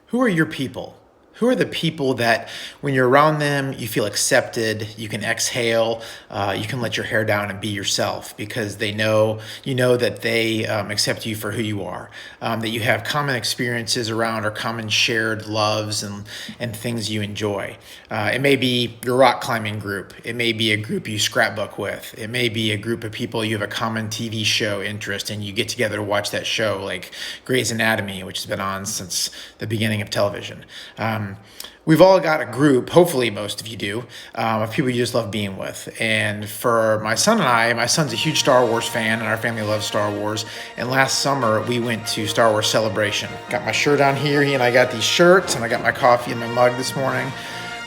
Who are your people? Who are the people that when you're around them, you feel accepted, you can exhale, you can let your hair down and be yourself because they know, you know that they accept you for who you are, that you have common experiences around or common shared loves and things you enjoy. It may be your rock climbing group. It may be a group you scrapbook with. It may be a group of people you have a common TV show interest and you get together to watch that show like Grey's Anatomy, which has been on since the beginning of television. We've all got a group, hopefully most of you do, of people you just love being with. And for my son and I, my son's a huge Star Wars fan and our family loves Star Wars. And last summer we went to Star Wars Celebration. Got my shirt on here, he and I got these shirts, and I got my coffee in my mug this morning.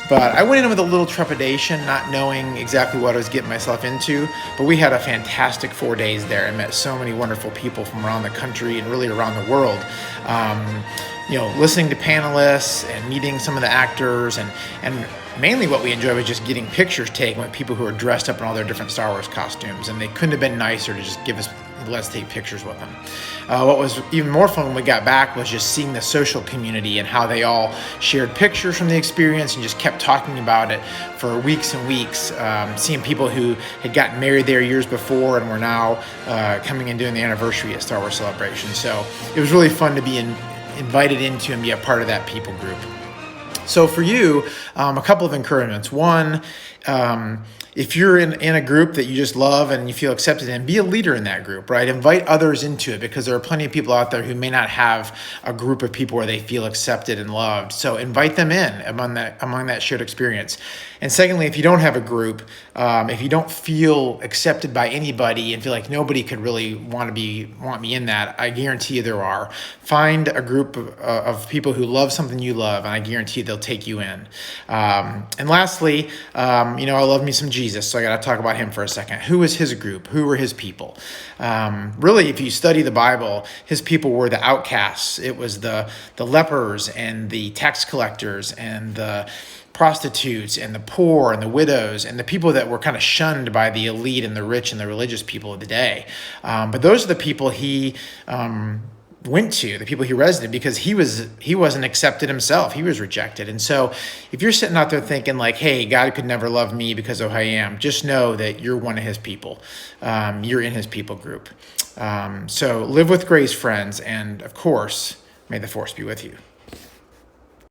But I went in with a little trepidation, not knowing exactly what I was getting myself into. But we had a fantastic 4 days there and met so many wonderful people from around the country and really around the world. Listening to panelists and meeting some of the actors and mainly what we enjoyed was just getting pictures taken with people who are dressed up in all their different Star Wars costumes. And they couldn't have been nicer to just give us, let's take pictures with them. What was even more fun when we got back was just seeing the social community and how they all shared pictures from the experience and just kept talking about it for weeks and weeks. Seeing people who had gotten married there years before and were now coming and doing the anniversary at Star Wars Celebration. So it was really fun to be invited into and be a part of that people group. So for you, a couple of encouragements. One, if you're in a group that you just love and you feel accepted in, be a leader in that group, right? Invite others into it because there are plenty of people out there who may not have a group of people where they feel accepted and loved. So invite them in among that shared experience. And secondly, if you don't have a group, if you don't feel accepted by anybody and feel like nobody could really want me in that, I guarantee you there are. Find a group of people who love something you love, and I guarantee they'll take you in. And lastly, I love me some Jesus, so I got to talk about him for a second. Who was his group? Who were his people? Really, if you study the Bible, his people were the outcasts. It was the lepers and the tax collectors and the prostitutes and the poor and the widows and the people that were kind of shunned by the elite and the rich and the religious people of the day. But those are the people he went to, the people he resonated, because he wasn't accepted himself. He was rejected. And so if you're sitting out there thinking like, hey, God could never love me because of who I am, just know that you're one of his people. You're in his people group. So live with grace, friends. And of course, may the force be with you.